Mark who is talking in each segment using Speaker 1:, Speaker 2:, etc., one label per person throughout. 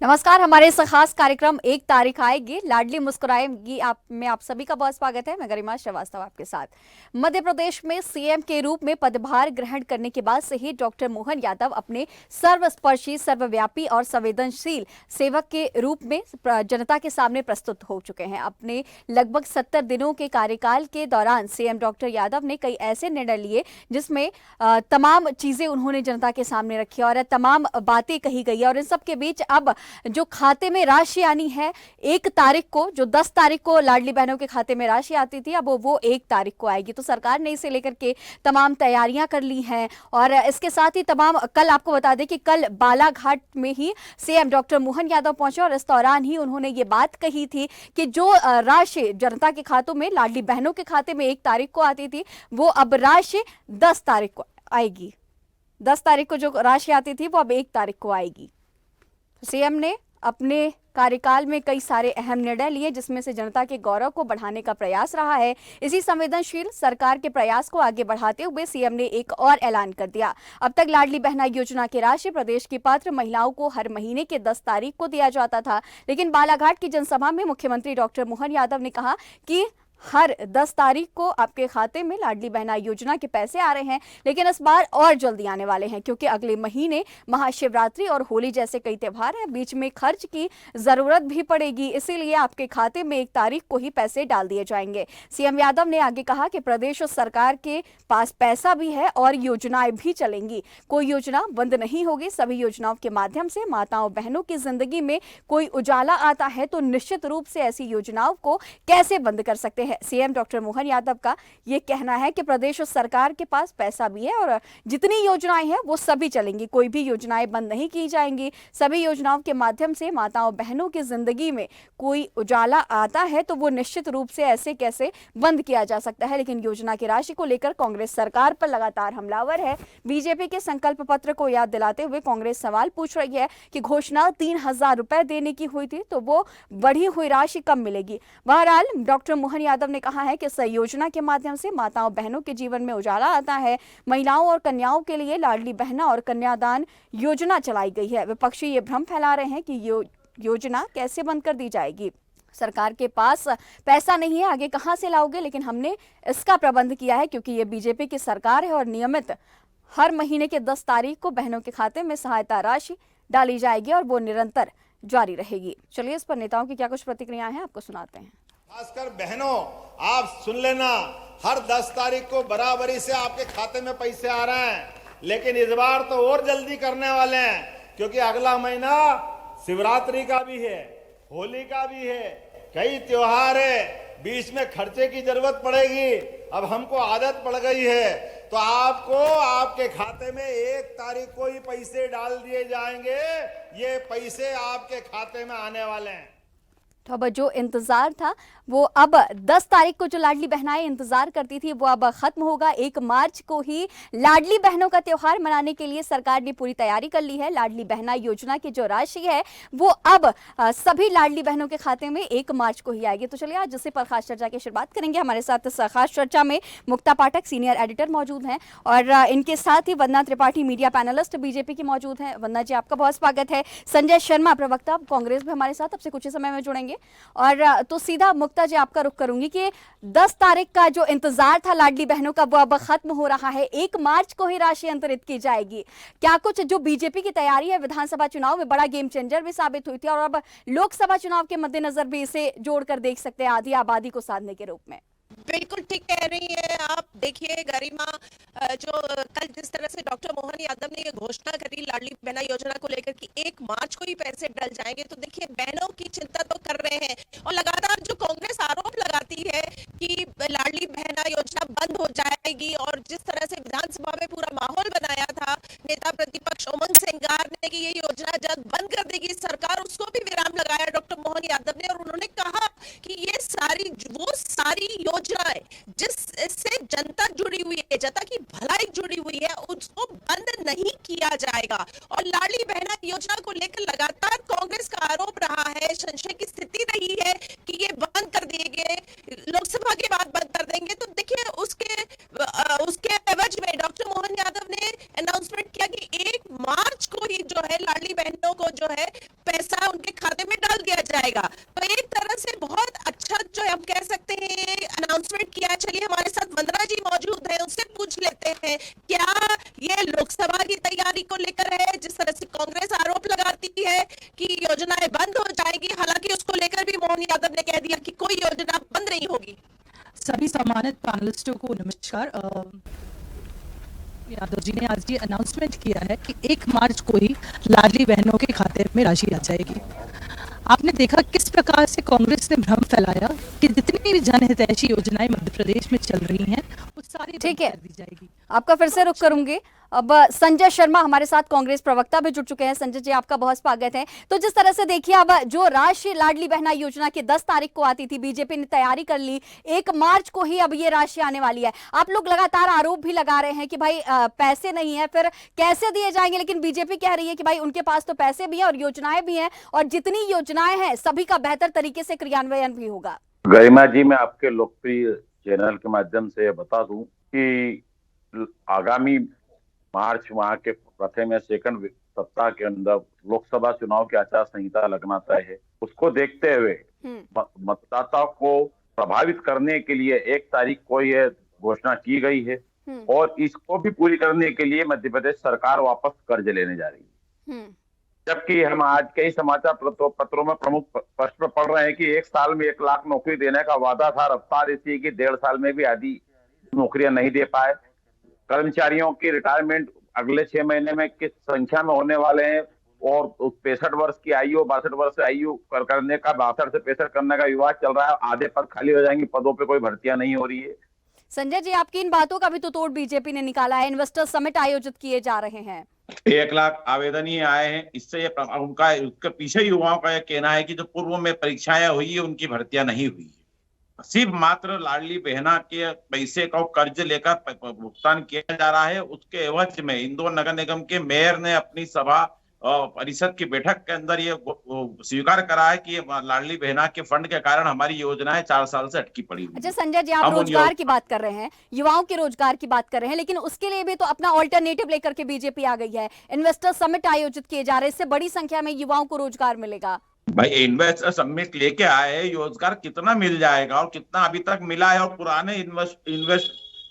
Speaker 1: नमस्कार। हमारे इस खास कार्यक्रम एक तारीख आएगी लाडली मुस्कुराएगी आप सभी का बहुत स्वागत है। मैं गरिमा श्रीवास्तव आपके साथ। मध्य प्रदेश में सीएम के रूप में पदभार ग्रहण करने के बाद से ही डॉक्टर मोहन यादव अपने सर्वस्पर्शी, सर्वव्यापी और संवेदनशील सेवक के रूप में जनता के सामने प्रस्तुत हो चुके हैं। अपने लगभग 70 दिनों के कार्यकाल के दौरान सीएम डॉक्टर यादव ने कई ऐसे निर्णय लिए जिसमें तमाम चीजें उन्होंने जनता के सामने रखी और तमाम बातें कही गई। और इन सब के बीच अब जो खाते में राशि आनी है 1 तारीख को, जो 10 तारीख को लाडली बहनों के खाते में राशि आती थी, अब वो 1 तारीख को आएगी। तो सरकार ने इसे लेकर के तमाम तैयारियां कर ली हैं। और इसके साथ ही कल आपको बता दें कि कल बालाघाट में ही सीएम डॉक्टर मोहन यादव पहुंचे और इस दौरान ही उन्होंने ये बात कही थी कि जो राशि जनता के खातों में, लाडली बहनों के खाते में 1 तारीख को आती थी, वो अब राशि 10 तारीख को आएगी। 10 तारीख को जो राशि आती थी वो अब 1 तारीख को आएगी। सीएम ने अपने कार्यकाल में कई सारे अहम निर्णय लिए जिसमें से जनता के गौरव को बढ़ाने का प्रयास रहा है। इसी संवेदनशील सरकार के प्रयास को आगे बढ़ाते हुए सीएम ने एक और ऐलान कर दिया। अब तक लाडली बहना योजना की राशि प्रदेश की पात्र महिलाओं को हर महीने के 10 तारीख को दिया जाता था, लेकिन बालाघाट की जनसभा में मुख्यमंत्री डॉक्टर मोहन यादव ने कहा कि हर 10 तारीख को आपके खाते में लाडली बहना योजना के पैसे आ रहे हैं, लेकिन इस बार और जल्दी आने वाले हैं क्योंकि अगले महीने महाशिवरात्रि और होली जैसे कई त्योहार हैं। बीच में खर्च की जरूरत भी पड़ेगी, इसीलिए आपके खाते में 1 तारीख को ही पैसे डाल दिए जाएंगे। सीएम यादव ने आगे कहा कि प्रदेश सरकार के पास पैसा भी है और योजनाएं भी चलेंगी। कोई योजना बंद नहीं होगी। सभी योजनाओं के माध्यम से माताओं बहनों की जिंदगी में कोई उजाला आता है तो निश्चित रूप से ऐसी योजनाओं को कैसे बंद कर सकते हैं। सीएम डॉक्टर मोहन यादव का यह कहना है कि प्रदेश सरकार के पास पैसा भी है और जितनी योजनाएं हैं वो सभी चलेंगी। कोई भी योजनाएं बंद नहीं की जाएंगी। सभी योजनाओं के माध्यम से माताओं बहनों की जिंदगी में कोई उजाला आता है तो वो निश्चित रूप से ऐसे कैसे बंद किया जा सकता है। लेकिन योजना की राशि को लेकर कांग्रेस सरकार पर लगातार हमलावर है। बीजेपी के संकल्प पत्र को याद दिलाते हुए कांग्रेस सवाल पूछ रही है कि घोषणा 3,000 रुपए देने की हुई थी तो वो बढ़ी हुई राशि कब मिलेगी। बहरहाल डॉक्टर मोहन यादव ने कहा है कि इस योजना के माध्यम से माताओं बहनों के जीवन में उजाला आता है। महिलाओं और कन्याओं के लिए लाडली बहना और कन्यादान योजना चलाई गई है। विपक्षी ये भ्रम फैला रहे हैं कि योजना कैसे बंद कर दी जाएगी। सरकार के पास पैसा नहीं है, आगे कहां से लाओगे, लेकिन हमने इसका प्रबंध किया है क्योंकि ये बीजेपी की सरकार है और नियमित हर महीने के 10 तारीख को बहनों के खाते में सहायता राशि डाली जाएगी और वो निरंतर जारी रहेगी। चलिए इस पर नेताओं की क्या कुछ प्रतिक्रियाएं हैं आपको सुनाते हैं।
Speaker 2: खासकर बहनों, आप सुन लेना, हर 10 तारीख को बराबरी से आपके खाते में पैसे आ रहे हैं, लेकिन इस बार तो और जल्दी करने वाले हैं क्योंकि अगला महीना शिवरात्रि का भी है, होली का भी है, कई त्योहार है, बीच में खर्चे की जरूरत पड़ेगी। अब हमको आदत पड़ गई है तो आपको आपके खाते में 1 तारीख को ही पैसे डाल दिए जाएंगे। ये पैसे आपके खाते में आने वाले हैं।
Speaker 1: तो अब जो इंतजार था वो अब 10 तारीख को जो लाडली बहनाएं इंतजार करती थी वो अब खत्म होगा। 1 मार्च को ही लाडली बहनों का त्योहार मनाने के लिए सरकार ने पूरी तैयारी कर ली है। लाडली बहना योजना की जो राशि है वो अब सभी लाडली बहनों के खाते में 1 मार्च को ही आएगी। तो चलिए आज इसी पर खास चर्चा की शुरुआत करेंगे। हमारे साथ इस खास चर्चा में मुक्ता पाठक सीनियर एडिटर मौजूद हैं और इनके साथ ही वंदना त्रिपाठी मीडिया पैनलिस्ट बीजेपी की मौजूद हैं। वंदना जी, आपका बहुत स्वागत है। संजय शर्मा प्रवक्ता कांग्रेस भी हमारे साथ आपसे कुछ ही समय में जुड़ेंगे। और तो सीधा मुक्ता जी आपका रुख करूंगी कि 10 तारीख का जो इंतजार था लाडली बहनों का वो अब खत्म हो रहा है। 1 मार्च को ही राशि अंतरित की जाएगी। क्या कुछ जो बीजेपी की तैयारी है विधानसभा चुनाव में बड़ा गेम चेंजर भी साबित हुई थी और अब लोकसभा चुनाव के मद्देनजर भी इसे जोड़कर देख सकते हैं आधी आबादी को साधने के रूप में।
Speaker 3: बिल्कुल ठीक कह रही है आप। देखिए गरिमा, जो कल जिस तरह से डॉक्टर मोहन यादव ने ये घोषणा करी लाडली बहना योजना को लेकर कि 1 मार्च को ही पैसे डल जाएंगे, तो देखिए बहनों की चिंता तो कर रहे हैं। और लगातार जो कांग्रेस आरोप लगाती है कि लाडली बहना योजना बंद हो जाएगी और जिस तरह से विधानसभा में पूरा माहौल बनाया था नेता प्रतिपक्ष उमंग सिंगार ने कि ये योजना जल्द बंद कर देगी सरकार, उसको भी विराम लगाया डॉक्टर मोहन यादव ने। और उन्होंने कहा कि ये सारी योजनाएं जिससे जनता जुड़ी हुई है, जनता की भलाई जुड़ी हुई है, उसको बंद नहीं किया जाएगा। और लाडली बहना योजना को लेकर लगातार कांग्रेस का आरोप रहा है, संशय की स्थिति रही है कि ये बंद कर देंगे, लोकसभा के बाद बंद कर देंगे। तो देखिए उसके एवज में डॉक्टर मोहन यादव ने अनाउंसमेंट किया कि 1 मार्च को ही जो है लाडली बहनों को जो है पैसे पैसा उनके खाते में डाल दिया जाएगा। तो एक तरह से बहुत अच्छा जो हम कह सकते हैं अनाउंसमेंट किया। चलिए हमारे साथ वंदना जी मौजूद है, उससे पूछ लेते हैं क्या ये लोकसभा की तैयारी को लेकर है। जिस तरह से कांग्रेस आरोप लगाती है कि योजनाएं बंद हो जाएगी, हालांकि उसको लेकर भी मोहन यादव ने कह दिया कि कोई योजना बंद नहीं होगी।
Speaker 4: सभी सम्मानित पैनलिस्टों को नमस्कार। यादव जी ने आज ये अनाउंसमेंट किया है कि 1 मार्च को ही लाडली बहनों के खाते में राशि आ जाएगी। आपने देखा किस प्रकार से कांग्रेस ने भ्रम फैलाया कि जितनी भी जनहितैषी योजनाएं मध्य प्रदेश में चल रही हैं वो सारी
Speaker 1: ठीक
Speaker 4: बंद
Speaker 1: है।
Speaker 4: कर दी जाएगी।
Speaker 1: आपका फिर से रुख करूंगी। अब संजय शर्मा हमारे साथ कांग्रेस प्रवक्ता भी जुड़ चुके हैं। संजय जी, आपका बहुत स्वागत है। तो जिस तरह से देखिए, अब जो राशि लाडली बहना योजना की 10 तारीख को आती थी, बीजेपी ने तैयारी कर ली, 1 मार्च को ही अब ये राशि आने वाली है। आप लोग लगातार आरोप भी लगा रहे हैं कि भाई पैसे नहीं है, फिर कैसे दिए जाएंगे, लेकिन बीजेपी कह रही है कि भाई उनके पास तो पैसे भी हैं और योजनाएं भी हैं, और जितनी योजनाएं हैं सभी का बेहतर तरीके से क्रियान्वयन भी होगा।
Speaker 5: गरिमा जी, मैं आपके लोकप्रिय चैनल के माध्यम से बता दूं कि आगामी मार्च माह के प्रथम या सेकंड सप्ताह के अंदर लोकसभा चुनाव की आचार संहिता लगना तय है। उसको देखते हुए मतदाता को प्रभावित करने के लिए 1 तारीख को यह घोषणा की गई है, और इसको भी पूरी करने के लिए मध्य प्रदेश सरकार वापस कर्ज लेने जा रही है। जबकि हम आज के ही समाचार पत्रों में प्रमुख प्रश्न पढ़ रहे हैं कि 1 साल में 1 लाख नौकरी देने का वादा था, रफ्तार इसी की 1.5 साल में भी आधी नौकरियां नहीं दे पाए। कर्मचारियों की रिटायरमेंट अगले 6 महीने में किस संख्या में होने वाले हैं, और 65 वर्ष की आयु 62 वर्ष की आयु करने का 62 से 65 करने का विवाद चल रहा है। आधे पद खाली हो जाएंगे, पदों पे कोई भर्तियां नहीं हो रही है।
Speaker 1: संजय जी, आपकी इन बातों का भी तो तोड़ बीजेपी ने निकाला है। इन्वेस्टर समिट आयोजित किए जा रहे हैं,
Speaker 6: 1 लाख आवेदन ही आए हैं। इससे उसके पीछे युवाओं का यह कहना है कि जो पूर्व में परीक्षाएं हुई है उनकी भर्तियां नहीं हुई है। सिर्फ मात्र लाडली बहना के पैसे का कर्ज लेकर भुगतान किया जा रहा है। उसके एवज में इंदौर नगर निगम के मेयर ने अपनी सभा परिषद की बैठक के अंदर ये स्वीकार करा है कि लाडली बहना के फंड के कारण हमारी योजनाएं 4 साल से अटकी पड़ी हुई।
Speaker 1: अच्छा संजय जी, आप रोजगार की बात कर रहे हैं, युवाओं के रोजगार की बात कर रहे हैं, लेकिन उसके लिए भी तो अपना ऑल्टरनेटिव लेकर के बीजेपी आ गई है। इन्वेस्टर समिट आयोजित किए जा रहे हैं, इससे बड़ी संख्या में युवाओं को रोजगार मिलेगा।
Speaker 6: भाई इन्वेस्टर समिट लेके आए, रोजगार कितना मिल जाएगा और कितना अभी तक मिला है, और पुराने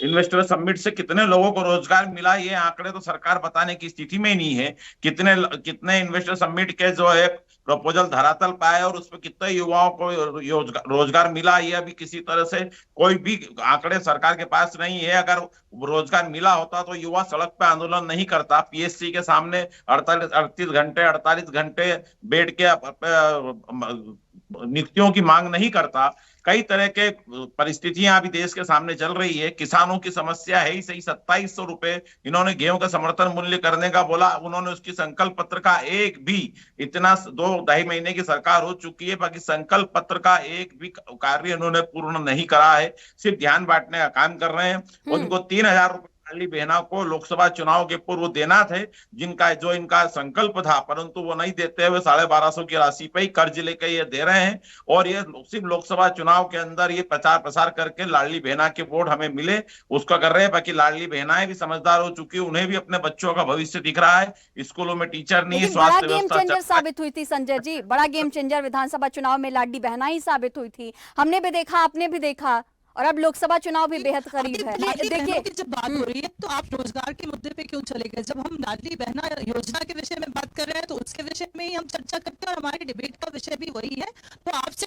Speaker 6: इन्वेस्टर समिट से कितने लोगों को रोजगार मिला, ये आंकड़े तो सरकार बताने की स्थिति में नहीं है। कितने इन्वेस्टर समिट के जो है प्रपोजल धरातल पाए और उसमें कितने युवाओं को रोजगार मिला, ये अभी किसी तरह से कोई भी आंकड़े सरकार के पास नहीं है। अगर रोजगार मिला होता तो युवा सड़क पे आंदोलन नहीं करता, पीएससी के सामने 48 घंटे बैठ के नियुक्तियों की मांग नहीं करता। कई तरह के परिस्थितियां अभी देश के सामने चल रही है। किसानों की समस्या है ही सही, 2700 रुपए इन्होंने गेहूं का समर्थन मूल्य करने का बोला, उन्होंने उसकी संकल्प पत्र का एक भी, इतना 2-2.5 महीने की सरकार हो चुकी है, बाकी संकल्प पत्र का एक भी कार्य इन्होंने पूर्ण नहीं करा है, सिर्फ ध्यान बांटने का काम कर रहे हैं। उनको 3000 रुपए लाडली बहना को लोकसभा चुनाव के पूर्व देना थे, जो इनका संकल्प था, परंतु वो नहीं देते हुए 1250 की राशि पे ही कर्ज लेकर ये दे रहे हैं। और ये सिर्फ लोकसभा चुनाव के अंदर ये प्रचार प्रसार करके लाडली बहना के वोट हमें मिले उसका कर रहे हैं। बाकी लाडली बहनाएं भी समझदार हो चुकी है, उन्हें भी अपने बच्चों का भविष्य दिख रहा है। स्कूलों में टीचर नहीं, स्वास्थ्य व्यवस्था
Speaker 1: गेम चेंजर साबित हुई थी संजय जी, बड़ा गेम चेंजर विधानसभा चुनाव में लाडली बहना ही साबित हुई थी। हमने भी देखा, आपने भी देखा, और अब लोकसभा चुनाव भी बेहद करीब है।
Speaker 4: देखिए, जब बात हो रही है तो आप रोजगार के मुद्दे पे क्यों चले गए? जब हम लाडली बहना योजना के विषय में बात कर रहे हैं तो उसके विषय में ही हम चर्चा करते हैं, और हमारे डिबेट का विषय भी वही है। तो आपसे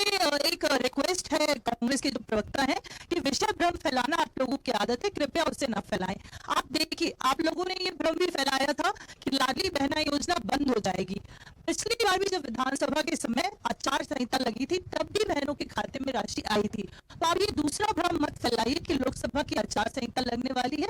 Speaker 4: एक रिक्वेस्ट है कांग्रेस के जो प्रवक्ता है कि विषय भ्रम फैलाना आप लोगों की आदत है, कृपया उसे न फैलाएं। आप देखिए, आप लोगों ने ये भ्रम भी फैलाया था कि लाडली बहना योजना बंद हो जाएगी। पिछली बार भी जब विधानसभा के समय आचार संहिता लगी थी तब भी बहनों के खाते में राशि आई थी। तो आप ये दूसरा भ्रम मत फैलाइए कि लोकसभा की आचार संहिता लगने वाली है।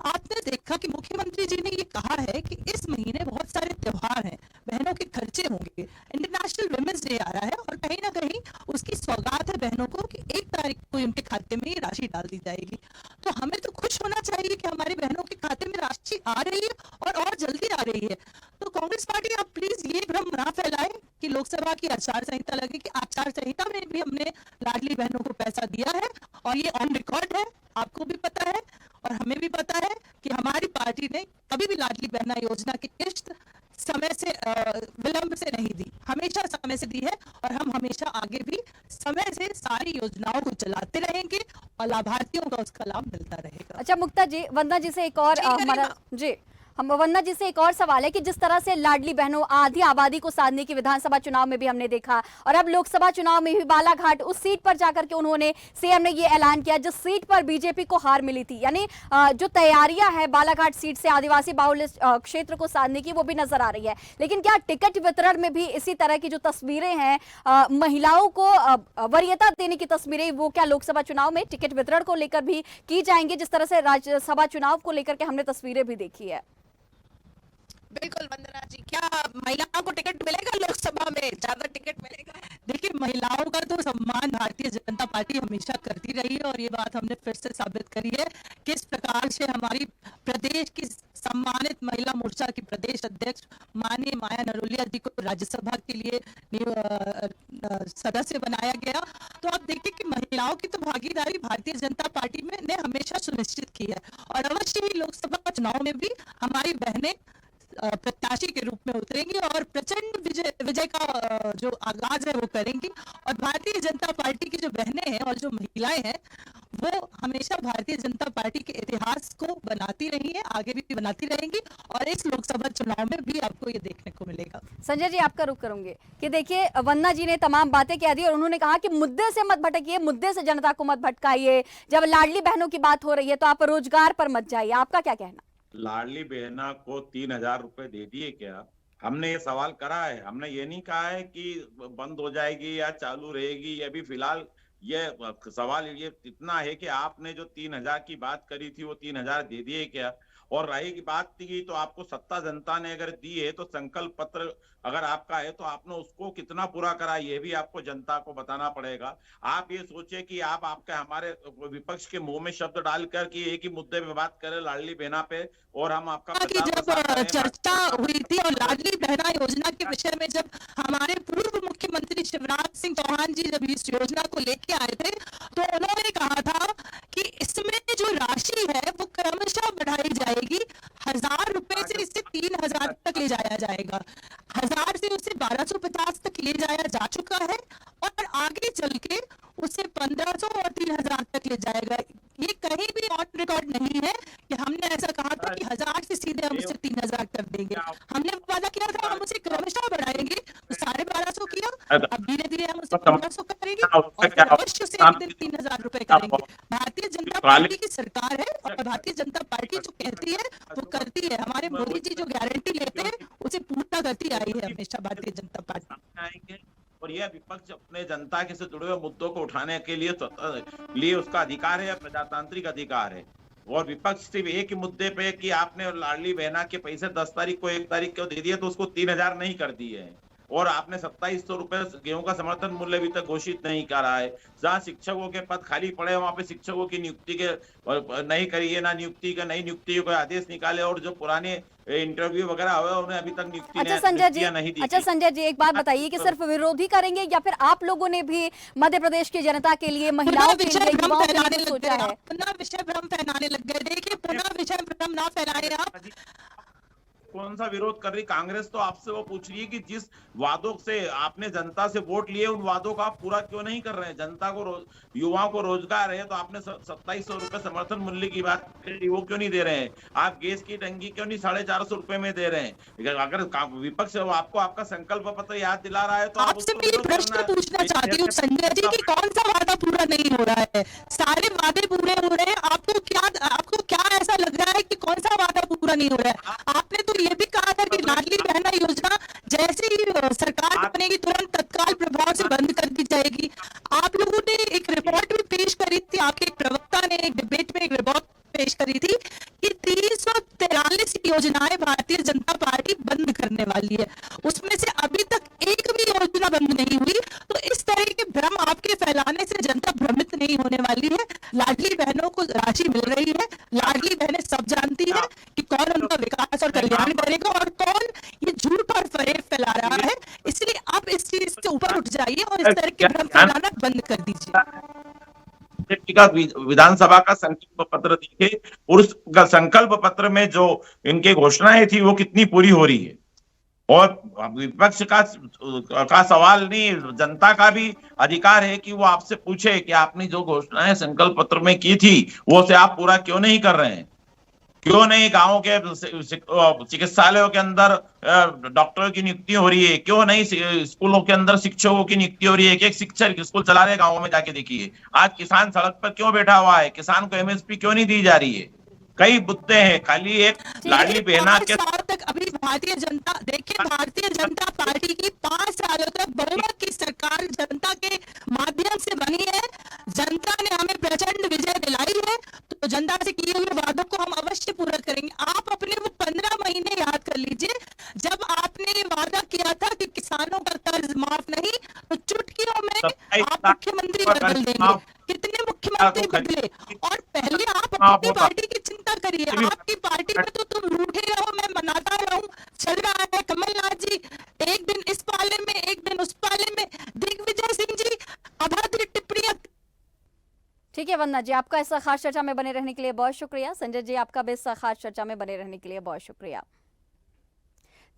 Speaker 4: आपने देखा कि मुख्यमंत्री जी ने ये कहा है कि इस महीने बहुत सारे त्योहार हैं, बहनों के खर्चे होंगे, इंटरनेशनल वुमेन्स डे आ रहा है, और कहीं ना कहीं उसकी सौगात है बहनों को कि 1 तारीख को उनके खाते में ये राशि डाल दी जाएगी। तो हमें तो खुश होना चाहिए कि हमारी बहनों के खाते में राशि आ रही है और जल्दी आ रही है। तो कांग्रेस पार्टी, आप प्लीज ये भ्रम ना फैलाएं कि लोकसभा की आचार संहिता लगे, कि आचार संहिता में भी हमने लाडली बहनों को पैसा दिया है, और ये ऑन रिकॉर्ड है, आपको भी पता है और हमें भी पता है कि हमारी पार्टी ने कभी भी लाडली बहना योजना की किश्त समय से विलंब से नहीं दी, हमेशा समय से दी है और हम हमेशा आगे भी समय से सारी योजनाओं को चलाते रहेंगे और लाभार्थियों को उसका लाभ मिलता रहेगा।
Speaker 1: अच्छा मुक्ता जी, वंदना जी से एक और हमारा जी हम वंदना जी से एक और सवाल है कि जिस तरह से लाडली बहनों आधी आबादी को साधने की विधानसभा चुनाव में भी हमने देखा और अब लोकसभा चुनाव में भी बालाघाट उस सीट पर जाकर के उन्होंने सीएम ने ये ऐलान किया जिस सीट पर बीजेपी को हार मिली थी, यानी जो तैयारियां है बालाघाट सीट से आदिवासी बाहुल्य क्षेत्र को साधने की वो भी नजर आ रही है। लेकिन क्या टिकट वितरण में भी इसी तरह की जो तस्वीरें हैं महिलाओं को वरीयता देने की तस्वीरें, वो क्या लोकसभा चुनाव में टिकट वितरण को लेकर भी की जाएंगी जिस तरह से राज्यसभा चुनाव को लेकर के हमने तस्वीरें भी देखी है?
Speaker 3: बिल्कुल वंदना जी, क्या महिलाओं को टिकट मिलेगा लोकसभा में? ज्यादा टिकट मिलेगा?
Speaker 4: देखिए, महिलाओं का तो सम्मान भारतीय जनता पार्टी हमेशा करती रही है और ये बात हमने फिर से साबित करी है किस प्रकार से हमारी प्रदेश की सम्मानित महिला मोर्चा की प्रदेश अध्यक्ष माननीय माया नरोलिया जी को राज्यसभा के लिए सदस्य बनाया गया। तो आप देखिए कि महिलाओं की तो भागीदारी भारतीय जनता पार्टी में ने हमेशा सुनिश्चित की है और अवश्य ही लोकसभा चुनाव में भी हमारी बहनें प्रत्याशी के रूप में उतरेंगी और प्रचंड विजय का जो आगाज है वो करेंगी। और भारतीय जनता पार्टी की जो बहनें हैं और जो महिलाएं हैं वो हमेशा भारतीय जनता पार्टी के इतिहास को बनाती रही है, आगे भी बनाती रहेंगी और इस लोकसभा चुनाव में भी आपको ये देखने को मिलेगा।
Speaker 1: संजय जी, आपका रुख करूंगे कि देखिए वंदना जी ने तमाम बातें कह दी और उन्होंने कहा कि मुद्दे से मत भटकिए, मुद्दे से जनता को मत भटकाइए। जब लाडली बहनों की बात हो रही है तो आप रोजगार पर मत जाइए, आपका क्या कहना?
Speaker 6: लाडली बहना को 3,000 रुपए दे दिए क्या? हमने ये सवाल करा है, हमने ये नहीं कहा है कि बंद हो जाएगी या चालू रहेगी। ये भी फिलहाल ये सवाल ये इतना है कि आपने जो 3,000 की बात करी थी वो 3,000 दे दिए क्या? और रही की बात थी तो आपको सत्ता जनता ने अगर दी है तो संकल्प पत्र अगर आपका है तो आपने उसको कितना पूरा करा ये भी आपको जनता को बताना पड़ेगा। आप ये सोचे कि आप आपके हमारे विपक्ष के मुंह में शब्द डालकर कि एक ही मुद्दे में बात करें लाडली बहना पे और हम आपका
Speaker 4: जब चर्चा हुई थी और लाडली बहना योजना के विषय में जब हमारे पूर्व मुख्यमंत्री शिवराज सिंह चौहान जी जब इस योजना को लेके आए थे तो उन्होंने कहा था कि इसमें जो राशि है वो क्रमशः बढ़ाई जाएगी, 1,000 रुपए से इसे 3,000 तक ले जाया जाएगा, 1,000 से उसे 1,250 तक ले जाया जा चुका है और आगे चल के उसे 1,500 और 3,000 तक ले जाएगा। ये कहीं भी ऑन रिकॉर्ड नहीं है कि हमने ऐसा कहा था कि 1,000 से सीधे हम उसे 3,000 कर देंगे। हमने वादा किया था हम उसे क्रमशः बढ़ाएंगे, तो 1,250 किया, अब धीरे धीरे हम उसे 1,500 करेंगे और अवश्य से एक दिन 3,000 रुपए करेंगे। भारतीय जनता पार्टी की सरकार है और भारतीय जनता पार्टी जो कहती है वो करती है। हमारे मोदी जी जो गारंटी लेते हैं उसे पूरा करती आई है हमेशा भारतीय जनता पार्टी।
Speaker 6: और यह विपक्ष अपने जनता के से जुड़े हुए मुद्दों को उठाने के लिए उसका अधिकार है, प्रजातांत्रिक अधिकार है। और विपक्ष सिर्फ एक ही मुद्दे पे कि आपने लाडली बहना के पैसे 10 तारीख को 1 तारीख को दे दिए तो उसको 3,000 नहीं कर दिए हैं और आपने 2,700 रुपए गेहूं का समर्थन मूल्य भी तक घोषित नहीं करा है। जहाँ शिक्षकों के पद खाली पड़े वहां पे शिक्षकों की नियुक्ति के नहीं करी है, ना नियुक्ति का नई नियुक्ति का आदेश निकाले और जो पुराने इंटरव्यू वगैरह हुए उन्हें अभी तक नियुक्ति नहीं दी।
Speaker 1: अच्छा संजय जी, एक बात बताइए कि सिर्फ विरोधी करेंगे या फिर आप लोगों ने भी मध्य प्रदेश की जनता के लिए, महिलाओं के लिए, युवाओं के लिए सोचा है?
Speaker 4: पुनः विषय भ्रम फैलाने लग गए। देखिए, पुनः विषय भ्रम ना फैलाए आप।
Speaker 6: कौन सा विरोध कर रही कांग्रेस? तो आपसे वो पूछ रही है कि जिस वादों से आपने जनता से वोट लिए उन वादों का आप पूरा क्यों नहीं कर रहे हैं? जनता को युवाओं को रोजगार है तो आपने 2,700 रुपए समर्थन मूल्य की बात करी, वो क्यों नहीं दे रहे हैं? आप गैस की टंकी क्यों नहीं 450 रुपए में दे रहे हैं? अगर विपक्ष आपको आपका संकल्प पत्र याद दिला रहा है तो
Speaker 4: आपसे मैं प्रश्न पूछना चाहती हूँ संजय जी कि कौन सा वादा पूरा नहीं हो रहा है? सारे वादे पूरे हो रहे हैं, आपको क्या ऐसा लग रहा है कि कौन सा वादा पूरा नहीं हो रहा है? आपने तो ये भी कहा था कि लाडली बहना योजना जैसे ही सरकार बनेगी तुरंत तत्काल प्रभाव से बंद कर दी जाएगी। आप लोगों ने एक रिपोर्ट भी पेश करी थी, आपके एक प्रवक्ता ने एक डिबेट में एक रिपोर्ट पेश करी थी कि 343 योजनाएं भारतीय जनता पार्टी बंद करने वाली है, उसमें से अभी तक एक भी योजना बंद नहीं हुई। तो इस तरह के भ्रम आपके फैलाने से जनता भ्रमित नहीं होने वाली है। लाडली बहनों को राशि मिल रही है, लाडली बहनें सब जानती है कि कौन उनका विकास और कल्याण करेगा और कौन ये झूठ और फरेब फैला रहा है। इसलिए आप इस चीज से ऊपर उठ जाइए और इस तरह के भ्रम फैलाना बंद कर दीजिए।
Speaker 6: विधानसभा का संकल्प पत्र देखे और उस संकल्प पत्र में जो इनके घोषणाएं थी वो कितनी पूरी हो रही है? और विपक्ष का सवाल नहीं, जनता का भी अधिकार है कि वो आपसे पूछे कि आपने जो घोषणाएं संकल्प पत्र में की थी वो से आप पूरा क्यों नहीं कर रहे हैं। क्यों नहीं गांवों के चिकित्सालयों के अंदर डॉक्टरों की नियुक्ति हो रही है, क्यों नहीं स्कूलों के अंदर शिक्षकों की नियुक्ति हो रही है। एक शिक्षक स्कूल चला रहे गांवों में जाके देखिए। आज किसान सड़क पर क्यों बैठा हुआ है, किसान को एमएसपी क्यों नहीं दी जा रही है। कई मुद्दे हैं, खाली एक लाडली बहना के
Speaker 4: तक अभी भारतीय जनता देखिए, भारतीय जनता पार्टी की 5 सालों तक बहुमत की सरकार जनता के माध्यम से बनी है। जनता ने हमें प्रचंड विजय दिलाई है, तो जनता से किए हुए वादों को हम अवश्य पूरा करेंगे। आप अपने वो 15 महीने याद कर लीजिए जब आपने ये वादा किया था कि किसानों का कर्ज माफ नहीं, तो चुटकियों में आप मुख्यमंत्री बदल देंगे। कितने मुख्यमंत्री बदले, और पहले आप अपनी पार्टी की चिंता करिए। आपकी पार्टी में तो तुम रूठे रहो, मैं मनाता रहूं, चल रहा है। कमलनाथ जी एक दिन इस पाले में, एक दिन उस पाले में। दिग्विजय सिंह जी अभद्र टिप्पणियां।
Speaker 1: ठीक है वंदना जी, आपका इस खास चर्चा में बने रहने के लिए बहुत शुक्रिया। संजय जी, आपका भी इस खास चर्चा में बने रहने के लिए बहुत शुक्रिया।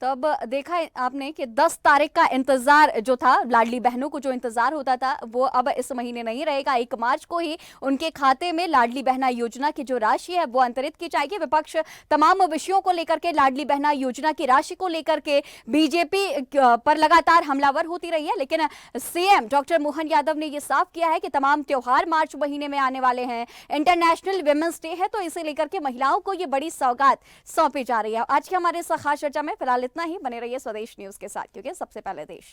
Speaker 1: तो अब देखा आपने कि 10 तारीख का इंतजार जो था, लाडली बहनों को जो इंतजार होता था वो अब इस महीने नहीं रहेगा। 1 मार्च को ही उनके खाते में लाडली बहना योजना की जो राशि है वो अंतरित की जाएगी। विपक्ष तमाम विषयों को लेकर के, लाडली बहना योजना की राशि को लेकर के बीजेपी पर लगातार हमलावर होती रही है, लेकिन सीएम डॉक्टर मोहन यादव ने यह साफ किया है कि तमाम त्योहार मार्च महीने में आने वाले हैं, इंटरनेशनल विमेंस डे है, तो इसे लेकर के महिलाओं को ये बड़ी सौगात सौंपी जा रही है। आज की हमारे इस खास चर्चा में फिलहाल इतना ही। बने रहिए स्वदेश न्यूज के साथ, क्योंकि सबसे पहले देश।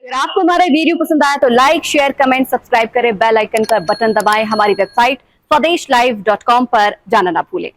Speaker 7: अगर आपको हमारा वीडियो पसंद आया तो लाइक, शेयर, कमेंट, सब्सक्राइब करें, बेल आइकन का बटन दबाएं। हमारी वेबसाइट swadesh live.com पर जाना ना भूलें।